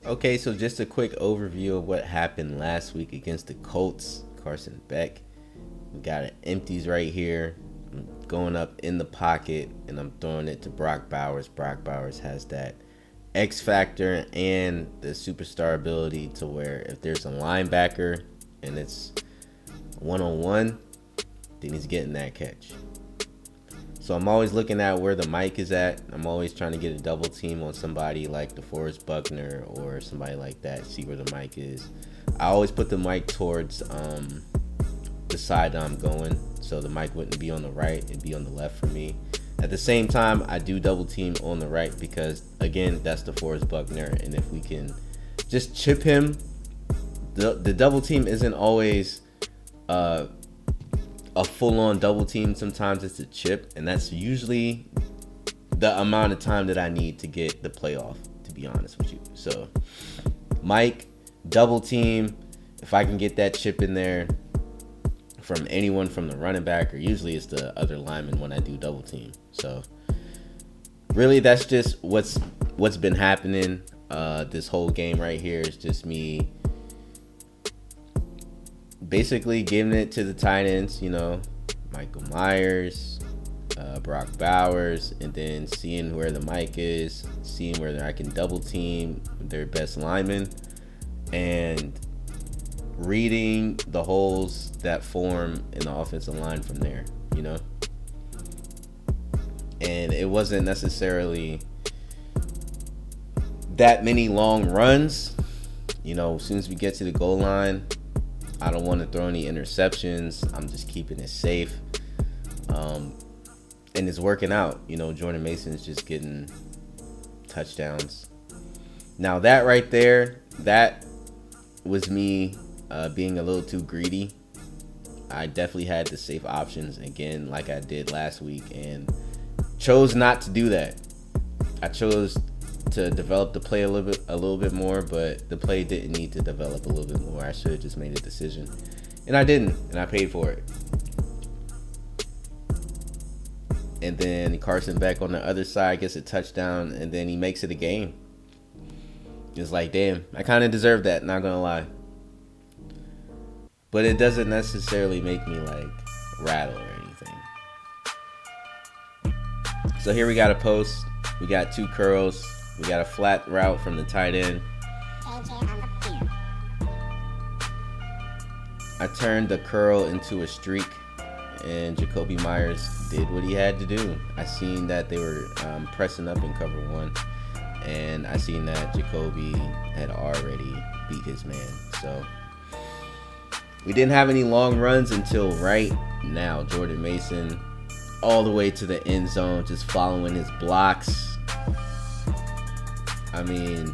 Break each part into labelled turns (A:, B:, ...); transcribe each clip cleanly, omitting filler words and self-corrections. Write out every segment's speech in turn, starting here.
A: Okay, so just a quick overview of what happened last week against the Colts. Carson Beck. We got an empties right here. I'm going up in the pocket, and I'm throwing it to Brock Bowers. Brock Bowers has that X factor and the superstar ability to where if there's a linebacker and it's one-on-one, then he's getting that catch. So I'm always looking at where the mic is at. I'm always trying to get a double team on somebody like DeForest Buckner or somebody like that, see where the mic is. I always put the mic towards the side that I'm going, so the mic wouldn't be on the right, it'd be on the left for me. At the same time, I do double team on the right because, again, that's DeForest Buckner, and if we can just chip him, the double team isn't always a full-on double team. Sometimes it's a chip, and that's usually the amount of time that I need to get the playoff, to be honest with you. So Mike, double team, if I can get that chip in there from anyone from the running back, or usually it's the other lineman when I do double team. So really that's just what's been happening this whole game right here. Is just me basically giving it to the tight ends, Michael Myers, Brock Bowers, and then seeing where the mic is, seeing where I can double team their best lineman, and reading the holes that form in the offensive line from there, And it wasn't necessarily that many long runs. As soon as we get to the goal line, I don't want to throw any interceptions. I'm just keeping it safe. And it's working out. Jordan Mason's just getting touchdowns. Now that right there, that was me being a little too greedy. I definitely had the safe options again, like I did last week, and chose not to do that. I chose to develop the play a little bit more, but the play didn't need to develop a little bit more. I should have just made a decision, and I didn't, and I paid for it. And then Carson Beck on the other side gets a touchdown, and then he makes it a game. It's like, damn, I kind of deserved that, not gonna lie. But it doesn't necessarily make me like rattle or anything. So here we got a post. We got two curls. We got a flat route from the tight end. I turned the curl into a streak, and Jacoby Myers did what he had to do. I seen that they were pressing up in cover one, and I seen that Jacoby had already beat his man. So we didn't have any long runs until right now. Jordan Mason all the way to the end zone, just following his blocks. I mean,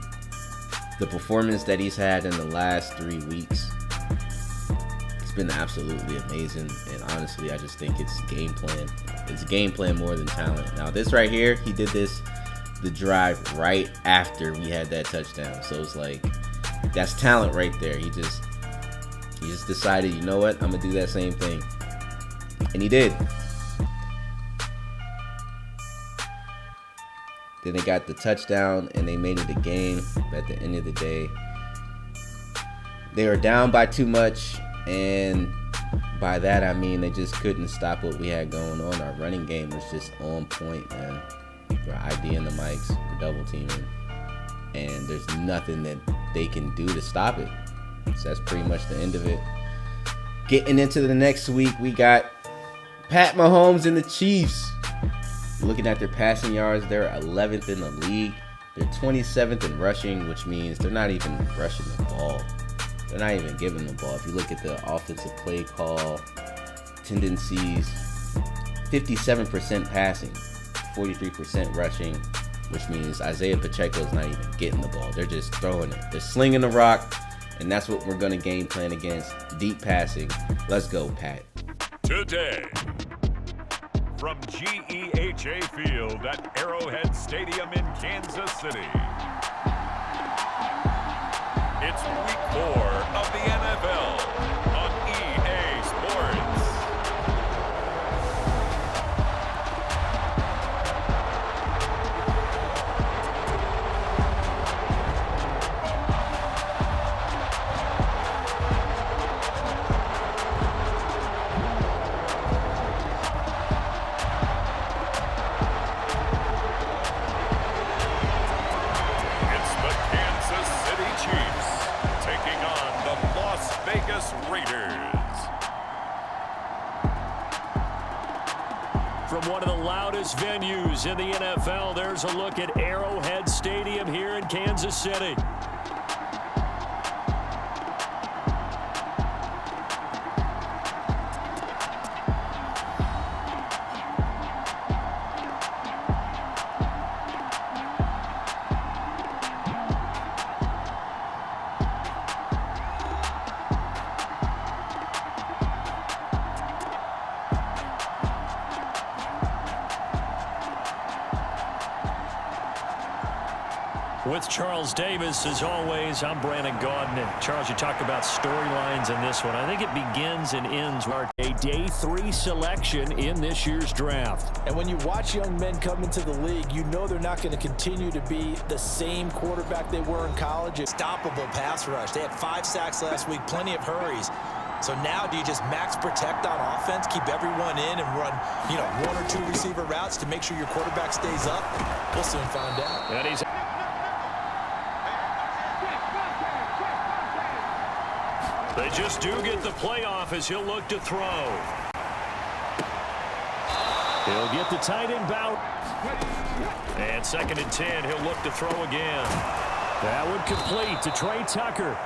A: the performance that he's had in the last 3 weeks, it's been absolutely amazing. And honestly, I just think it's game plan. It's game plan more than talent. Now this right here, he did the drive right after we had that touchdown. So it's like, that's talent right there. He just decided, you know what, I'm gonna do that same thing, and he did. Then they got the touchdown, and they made it a game. At the end of the day, they were down by too much, and by that I mean they just couldn't stop what we had going on. Our running game was just on point, man. We're IDing the mics, we're double teaming, and there's nothing that they can do to stop it. So that's pretty much the end of it. Getting into the next week, we got Pat Mahomes and the Chiefs. Looking at their passing yards, they're 11th in the league. They're 27th in rushing, which means they're not even rushing the ball. They're not even giving the ball. If you look at the offensive play call tendencies, 57% passing, 43% rushing, which means Isaiah Pacheco is not even getting the ball. They're just throwing it. They're slinging the rock, and that's what we're going to game plan against. Deep passing. Let's go, Pat.
B: Today, from GEHA Field at Arrowhead Stadium in Kansas City, it's week 4 of the NFL on EA Sports.
C: from one of the loudest venues in the NFL. There's a look at Arrowhead Stadium here in Kansas City. With Charles Davis, as always, I'm Brandon Gaudin. And Charles, you talk about storylines in this one. I think it begins and ends with a day 3 selection in this year's draft.
D: And when you watch young men come into the league, you know they're not going to continue to be the same quarterback they were in college. Stoppable pass rush. They had 5 sacks last week, plenty of hurries. So now do you just max protect on offense, keep everyone in and run, 1 or 2 receiver routes to make sure your quarterback stays up? We'll soon find out.
C: And he's They just do get the playoff as he'll look to throw. He'll get the tight end bout. And 2nd and 10, he'll look to throw again. That would complete to Trey Tucker.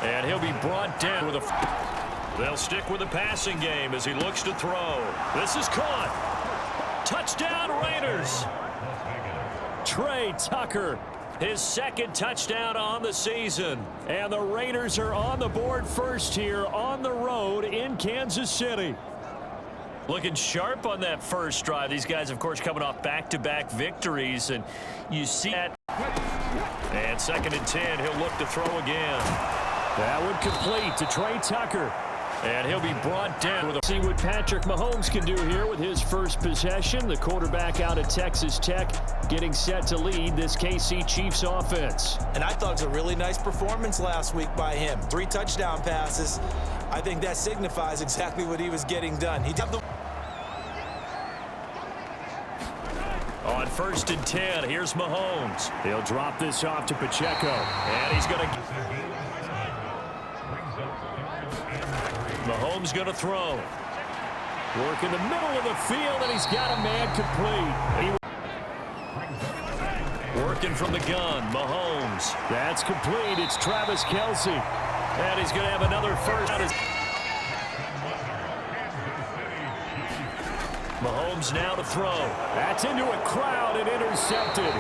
C: And he'll be brought down with a... They'll stick with the passing game as he looks to throw. This is caught. Touchdown Raiders. Trey Tucker. His 2nd touchdown on the season. And the Raiders are on the board first here on the road in Kansas City. Looking sharp on that first drive. These guys, of course, coming off back-to-back victories. And you see that. And 2nd and 10, he'll look to throw again. That would complete to Trey Tucker. And he'll be brought down with a... See what Patrick Mahomes can do here with his first possession. The quarterback out of Texas Tech getting set to lead this KC Chiefs offense.
D: And I thought it was a really nice performance last week by him. 3 touchdown passes. I think that signifies exactly what he was getting done. He did the...
C: On 1st and 10, here's Mahomes. He'll drop this off to Pacheco. And he's going to... Mahomes going to throw. Work in the middle of the field, and he's got a man complete. Working from the gun, Mahomes. That's complete. It's Travis Kelce. And he's going to have another first. Mahomes now to throw. That's into a crowd and intercepted.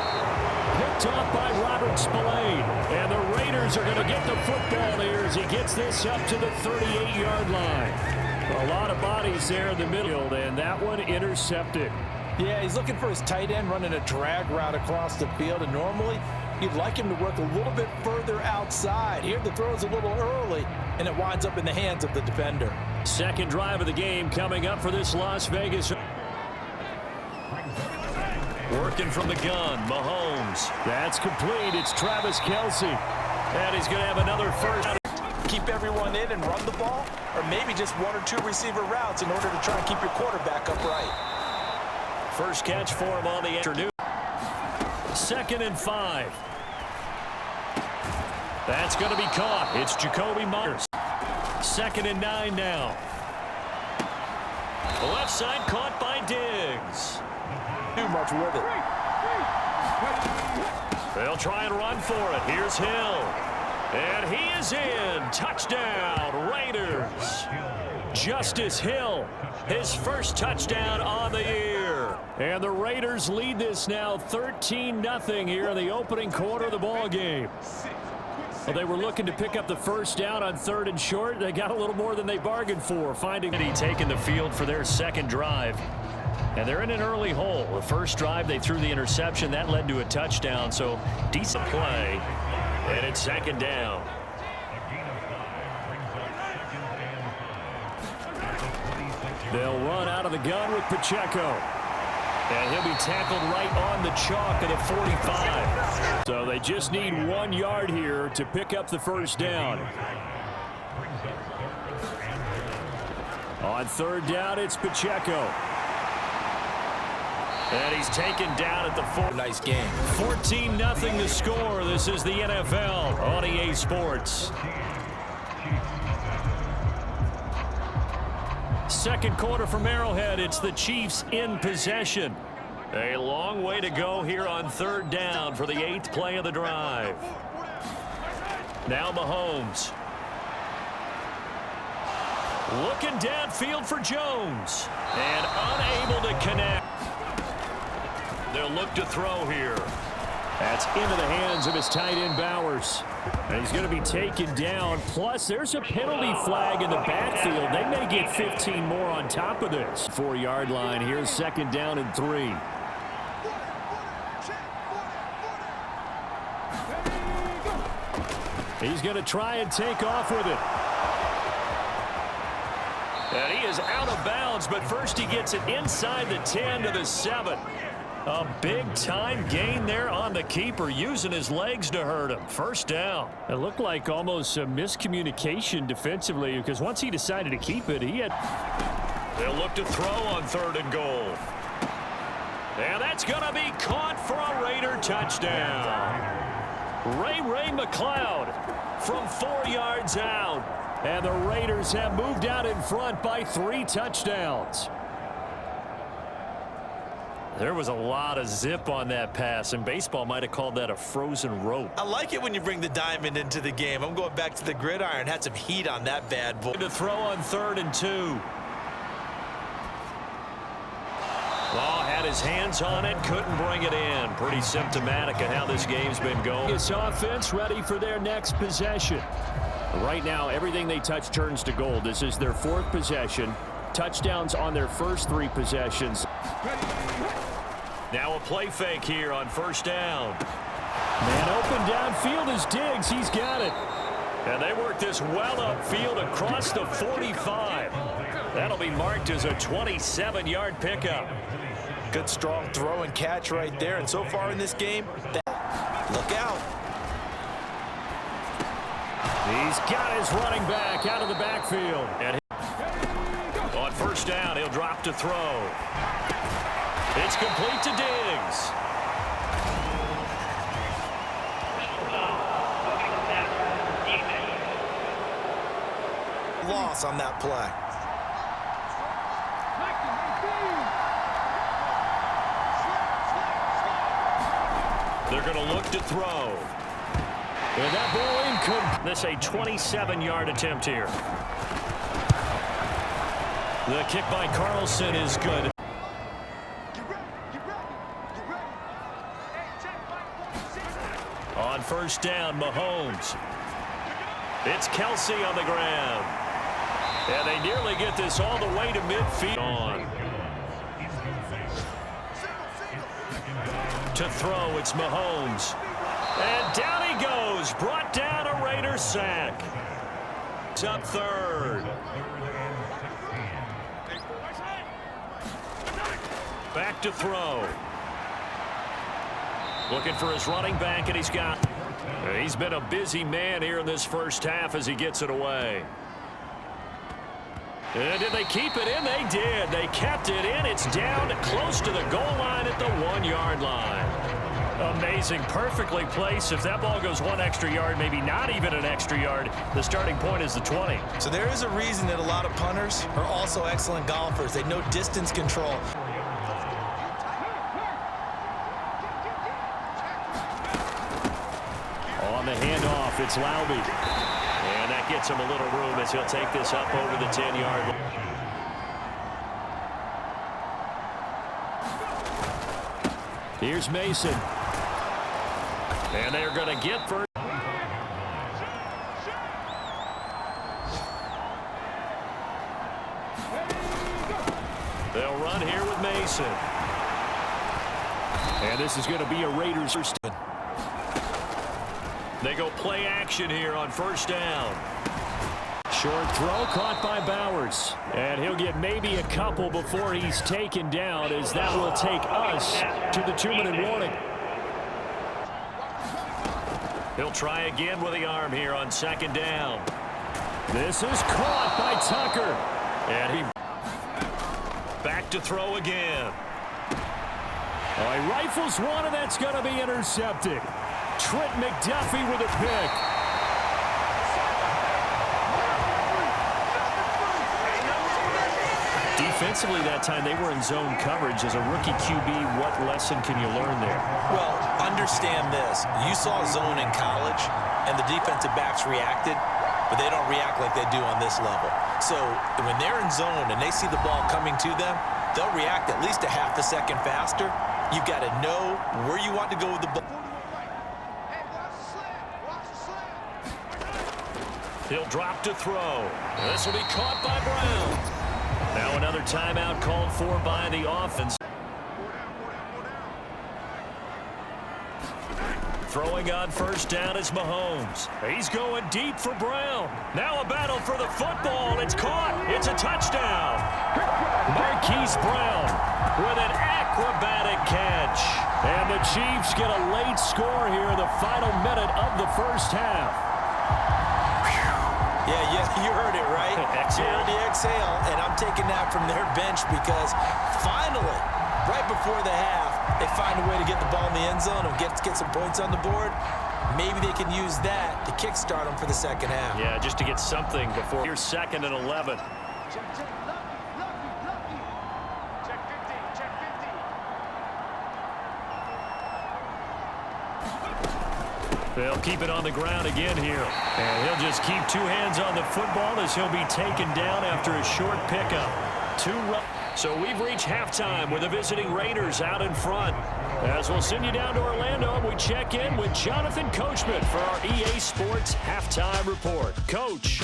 C: Picked off by Robert Spillane. And the Raiders are going to get the football here as he gets this up to the 38-yard line. A lot of bodies there in the middle, and that one intercepted.
D: Yeah, he's looking for his tight end running a drag route across the field, and normally you'd like him to work a little bit further outside. Here the throw's a little early, and it winds up in the hands of the defender.
C: 2nd drive of the game coming up for this Las Vegas. Working from the gun, Mahomes. That's complete. It's Travis Kelce. And he's going to have another first.
D: Keep everyone in and run the ball, or maybe just 1 or 2 receiver routes in order to try and keep your quarterback upright.
C: First catch for him on the afternoon. 2nd and 5. That's going to be caught. It's Jacoby Myers. 2nd and 9 now. The left side caught by Diggs.
D: Too much with it.
C: They'll try and run for it. Here's Hill. And he is in. Touchdown, Raiders. Justice Hill, his first touchdown on the year. And the Raiders lead this now 13-0 here in the opening quarter of the ball game. Well, they were looking to pick up the first down on 3rd and short. They got a little more than they bargained for, finding he taking the field for their 2nd drive. And they're in an early hole. The first drive, they threw the interception. That led to a touchdown, so decent play. And it's 2nd down. They'll run out of the gun with Pacheco. And he'll be tackled right on the chalk of the 45. So they just need 1 yard here to pick up the first down. On 3rd down, it's Pacheco. And he's taken down at the 4.
D: Nice game.
C: 14-0 to score. This is the NFL on EA Sports. Second quarter from Arrowhead. It's the Chiefs in possession. A long way to go here on third down for the 8th play of the drive. Now Mahomes. Looking downfield for Jones. And unable to connect. They'll look to throw here. That's into the hands of his tight end Bowers. And he's going to be taken down. Plus, there's a penalty flag in the backfield. They may get 15 more on top of this. 4-yard line. Here's second down and 3. He's going to try and take off with it. And he is out of bounds, but first he gets it inside the 10 to the 7. A big-time gain there on the keeper, using his legs to hurt him. First down. It looked like almost a miscommunication defensively, because once he decided to keep it, he had... They'll look to throw on 3rd and goal. And that's going to be caught for a Raider touchdown. Ray McLeod from 4 yards out. And the Raiders have moved out in front by 3 touchdowns. There was a lot of zip on that pass, and baseball might have called that a frozen rope.
D: I like it when you bring the diamond into the game. I'm going back to the gridiron. Had some heat on that bad boy.
C: To throw on 3rd and 2. Law had his hands on it, couldn't bring it in. Pretty symptomatic of how this game's been going. This offense ready for their next possession. Right now, everything they touch turns to gold. This is their 4th possession. Touchdowns on their first 3 possessions. Now a play fake here on first down. Man open downfield is Diggs. He's got it. And they work this well upfield across the 45. That'll be marked as a 27-yard pickup.
D: Good strong throw and catch right there. And so far in this game, look out.
C: He's got his running back out of the backfield. And on first down, he'll drop to throw. It's complete to Diggs.
D: Loss on that play.
C: They're going to look to throw. And that ball incomplete. This a 27-yard attempt here. The kick by Carlson is good. On first down, Mahomes. It's Kelsey on the ground. And they nearly get this all the way to midfield. On. To throw, it's Mahomes. And down he goes. Brought down a Raider sack. It's up 3rd. Back to throw. Looking for his running back, and he's got... He's been a busy man here in this first half as he gets it away. And did they keep it in? They did. They kept it in. It's down close to the goal line at the 1-yard line. Amazing. Perfectly placed. If that ball goes 1 extra yard, maybe not even an extra yard, the starting point is the 20.
D: So there is a reason that a lot of punters are also excellent golfers. They know distance control.
C: On the handoff, it's Laube. And that gets him a little room as he'll take this up over the 10-yard line. Here's Mason. And they're going to get first. They'll run here with Mason. And this is going to be a Raiders. They go play action here on first down. Short throw caught by Bowers. And he'll get maybe a couple before he's taken down, as that will take us to the 2-minute warning. He'll try again with the arm here on second down. This is caught by Tucker. And he back to throw again. Oh, he rifles one, and that's going to be intercepted. Trent McDuffie with a pick. defensively that time, they were in zone coverage. As a rookie QB, what lesson can you learn there?
D: Well, understand this. You saw zone in college, and the defensive backs reacted, but they don't react like they do on this level. So when they're in zone and they see the ball coming to them, they'll react at least a half a second faster. You've got to know where you want to go with the ball.
C: He'll drop to throw. This will be caught by Brown. Now another timeout called for by the offense. Throwing on first down is Mahomes. He's going deep for Brown. Now a battle for the football. It's caught. It's a touchdown. Marquise Brown with an acrobatic catch. And the Chiefs get a late score here in the final minute of the first half.
D: Yeah, you heard it, right?
C: Exhale.
D: You heard the exhale, and I'm taking that from their bench because finally, right before the half, they find a way to get the ball in the end zone and get some points on the board. Maybe they can use that to kickstart them for the second half.
C: Yeah, just to get something before you're 2nd and 11. They'll keep it on the ground again here. And he'll just keep 2 hands on the football as he'll be taken down after a short pickup. So we've reached halftime with the visiting Raiders out in front. As we'll send you down to Orlando, we check in with Jonathan Coachman for our EA Sports Halftime Report. Coach.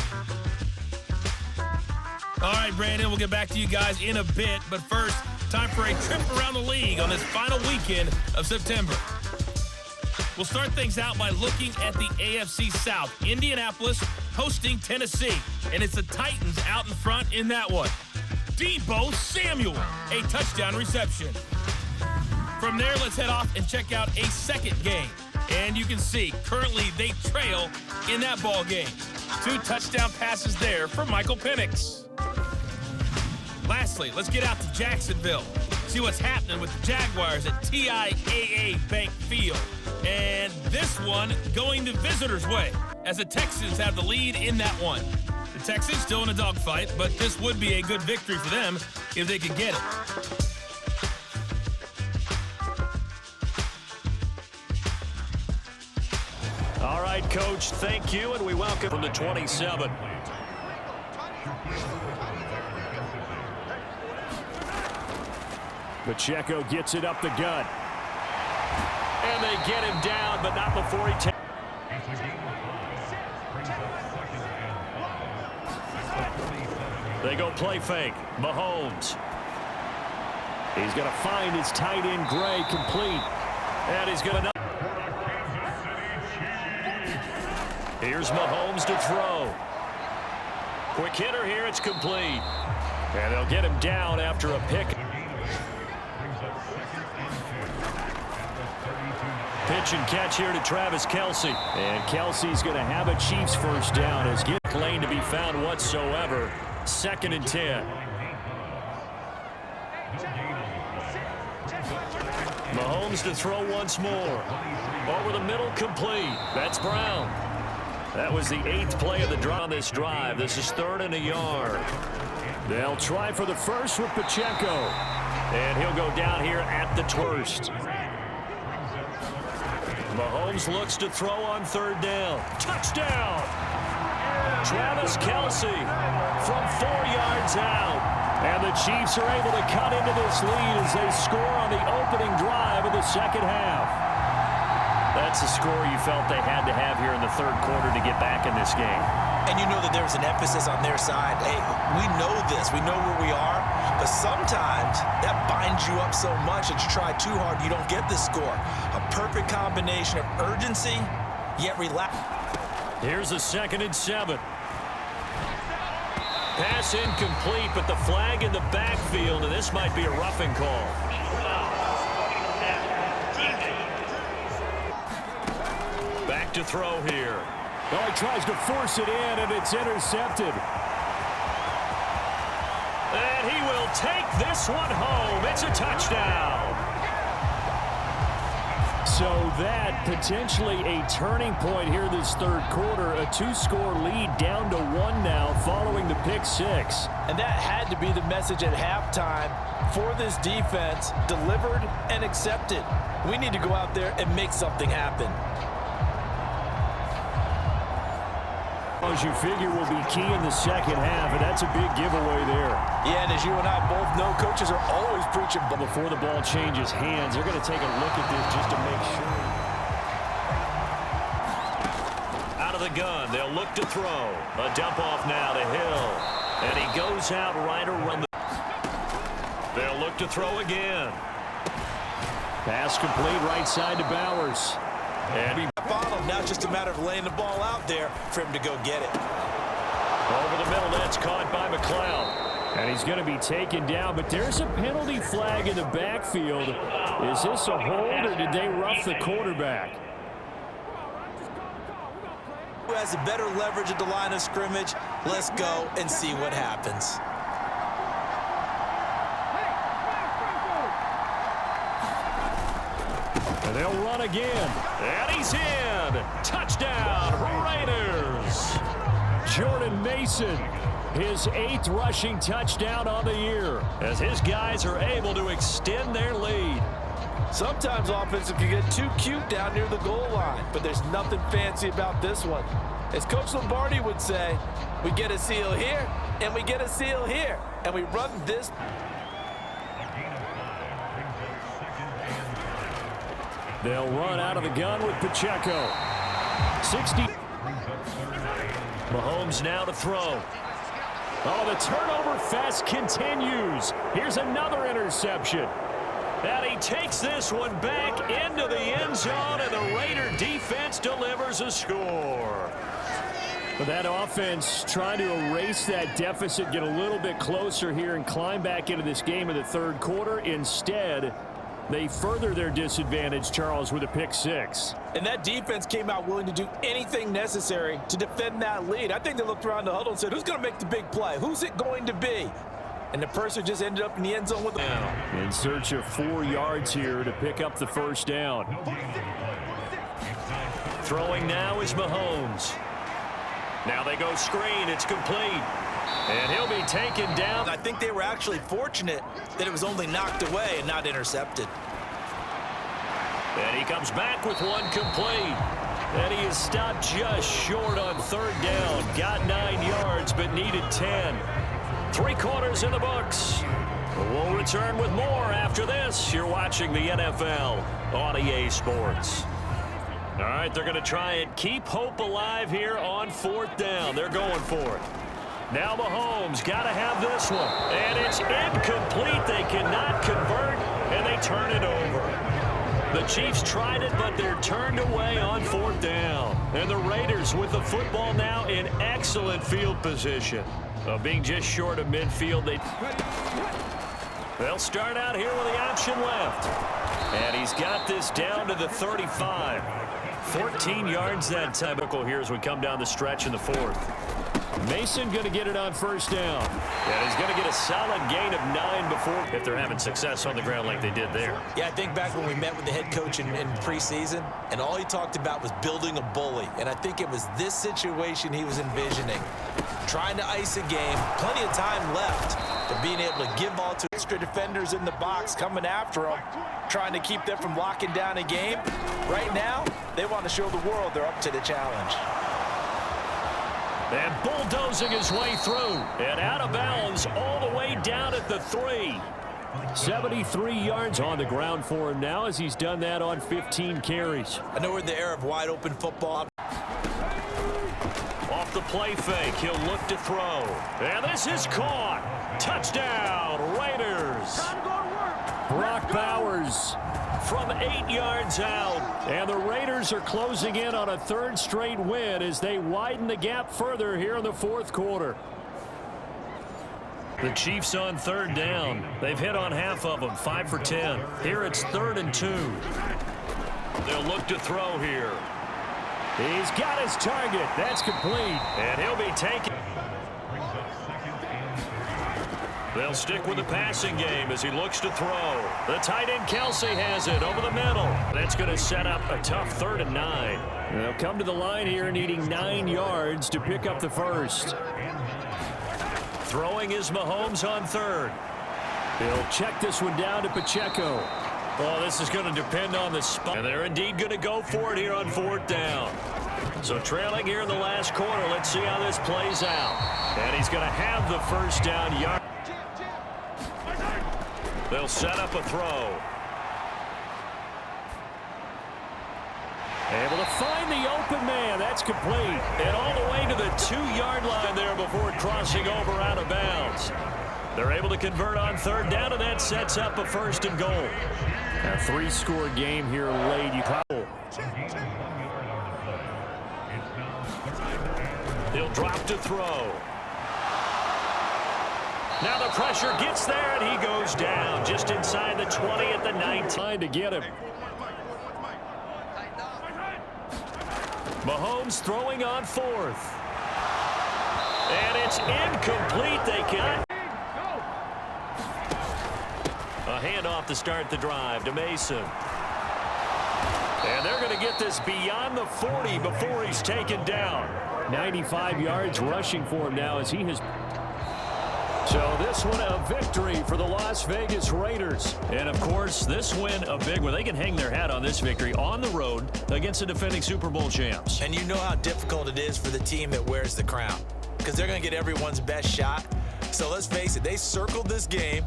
E: All right, Brandon, we'll get back to you guys in a bit. But first, time for a trip around the league on this final weekend of September. We'll start things out by looking at the AFC South. Indianapolis hosting Tennessee, and it's the Titans out in front in that one. Deebo Samuel, a touchdown reception. From there, let's head off and check out a second game. And you can see, currently they trail in that ball game. 2 touchdown passes there for Michael Penix. Lastly, let's get out to Jacksonville. See what's happening with the Jaguars at TIAA Bank Field. And this one going the visitors' way as the Texans have the lead in that one. The Texans still in a dogfight, but this would be a good victory for them if they could get it.
C: All right, Coach, thank you, and we welcome from the 27. Pacheco gets it up the gut. And they get him down, but not before he takes. They go play fake. Mahomes. He's going to find his tight end, Gray, complete. And he's going to... Here's Mahomes to throw. Quick hitter here, it's complete. And they'll get him down after a pick. Pitch and catch here to Travis Kelce. And Kelsey's going to have a Chiefs first down as get lane to be found whatsoever. 2nd and 10. Mahomes to throw once more. Over the middle, complete. That's Brown. That was the 8th play of the drive on this drive. This is 3rd and a yard. They'll try for the first with Pacheco. And he'll go down here at the first. Mahomes looks to throw on 3rd down. Touchdown! Travis Kelce from 4 yards out. And the Chiefs are able to cut into this lead as they score on the opening drive of the second half. That's a score you felt they had to have here in the 3rd quarter to get back in this game.
D: And you know that there's an emphasis on their side. Hey, we know this. We know where we are. But sometimes that binds you up so much that you try too hard, you don't get this score. A perfect combination of urgency, yet relax.
C: Here's a 2nd and 7. Pass incomplete, but the flag in the backfield, and this might be a roughing call. Back to throw here. Oh, he tries to force it in, and it's intercepted. And he will take this one home. It's a touchdown. So that potentially a turning point here this 3rd quarter. A 2-score lead down to 1 now following the pick 6.
D: And that had to be the message at halftime for this defense, delivered and accepted. We need to go out there and make something happen.
C: As you figure will be key in the second half, and that's a big giveaway there.
D: Yeah, and as you and I both know, coaches are always preaching.
C: But before the ball changes hands, they're going to take a look at this just to make sure. Out of the gun, they'll look to throw. A dump off now to Hill. And he goes out right around the... They'll look to throw again. Pass complete right side to Bowers. And he...
D: Now it's just a matter of laying the ball out there for him to go get it.
C: Over the middle, that's caught by McLeod. And he's going to be taken down, but there's a penalty flag in the backfield. Is this a hold, or did they rough the quarterback?
D: Who has a better leverage at the line of scrimmage? Let's go and see what happens.
C: And they'll run again. And he's in. Touchdown, Raiders. Jordan Mason, his 8th rushing touchdown on the year, as his guys are able to extend their lead.
D: Sometimes offenses can get too cute down near the goal line, but there's nothing fancy about this one. As Coach Lombardi would say, we get a seal here, and we get a seal here, and we run this.
C: They'll run out of the gun with Pacheco. 60. Mahomes now to throw. Oh, the turnover fest continues. Here's another interception. And he takes this one back into the end zone, and the Raider defense delivers a score. But that offense trying to erase that deficit, get a little bit closer here, and climb back into this game in the third quarter. Instead, they further their disadvantage, Charles, with a pick 6.
D: And that defense came out willing to do anything necessary to defend that lead. I think they looked around the huddle and said, who's going to make the big play? Who's it going to be? And the person just ended up in the end zone with them.
C: In search of 4 yards here to pick up the first down. Throwing now is Mahomes. Now they go screen. It's complete. And he'll be taken down.
D: I think they were actually fortunate that it was only knocked away and not intercepted.
C: And he comes back with one complete. And he is stopped just short on 3rd down. Got 9 yards, but needed 10. 3 quarters in the books. We'll return with more after this. You're watching the NFL on EA Sports. All right, they're going to try and keep hope alive here on 4th down. They're going for it. Now Mahomes got to have this one. And it's incomplete. They cannot convert, and they turn it over. The Chiefs tried it, but they're turned away on 4th down. And the Raiders with the football now in excellent field position. Being just short of midfield, they'll start out here with the option left. And he's got this down to the 35. 14 yards that time. Here as we come down the stretch in the 4th. Mason going to get it on 1st down. And he's going to get a solid gain of 9 before, if they're having success on the ground like they did there.
D: Yeah, I think back when we met with the head coach in preseason, and all he talked about was building a bully. And I think it was this situation he was envisioning. Trying to ice a game, plenty of time left, but being able to give all to extra defenders in the box coming after him, trying to keep them from locking down a game. Right now, they want to show the world they're up to the challenge.
C: And bulldozing his way through. And out of bounds all the way down at the 3. 73 yards on the ground for him now as he's done that on 15 carries.
D: I know we're in the era of wide open football.
C: Off the play fake, he'll look to throw. And this is caught. Touchdown, Raiders. Brock Bowers from 8 yards out. And the Raiders are closing in on a 3rd straight win as they widen the gap further here in the 4th quarter. The Chiefs on 3rd down. They've hit on half of them, 5 for 10. Here it's 3rd and 2. They'll look to throw here. He's got his target. That's complete. And he'll be taken. They'll stick with the passing game as he looks to throw. The tight end Kelsey has it over the middle. That's going to set up a tough 3rd and 9. They'll come to the line here needing 9 yards to pick up the first. Throwing is Mahomes on third. He'll check this one down to Pacheco. Oh, this is going to depend on the spot. And they're indeed going to go for it here on 4th down. So trailing here in the last quarter. Let's see how this plays out. And he's going to have the first down yard. They'll set up a throw. Able to find the open man. That's complete. And all the way to the 2-yard line there before crossing over out of bounds. They're able to convert on 3rd down, and that sets up a 1st and goal. A 3-score game here late. He'll drop to throw. Now the pressure gets there, and he goes down just inside the 20 at the 19 to get him. Mahomes throwing on 4th. And it's incomplete. They cannot. A handoff to start the drive to Mason. And they're going to get this beyond the 40 before he's taken down. 95 yards rushing for him now as he has. So this one a victory for the Las Vegas Raiders. And, of course, this win a big one. They can hang their hat on this victory on the road against the defending Super Bowl champs.
D: And you know how difficult it is for the team that wears the crown because they're going to get everyone's best shot. So let's face it, they circled this game.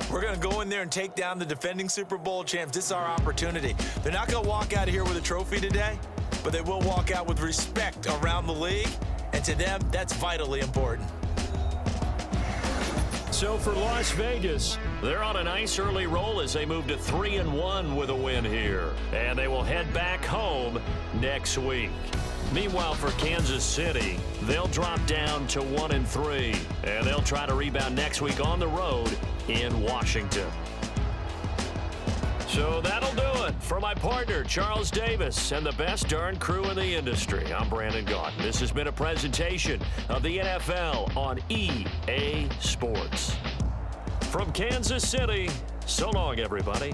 D: We're going to go in there and take down the defending Super Bowl champs. This is our opportunity. They're not going to walk out of here with a trophy today, but they will walk out with respect around the league. And to them, that's vitally important.
C: So for Las Vegas, they're on a nice early roll as they move to 3-1 with a win here. And they will head back home next week. Meanwhile, for Kansas City, they'll drop down to 1-3. And they'll try to rebound next week on the road in Washington. So that'll do it for my partner, Charles Davis, and the best darn crew in the industry. I'm Brandon Gaunt. This has been a presentation of the NFL on EA Sports. From Kansas City, so long, everybody.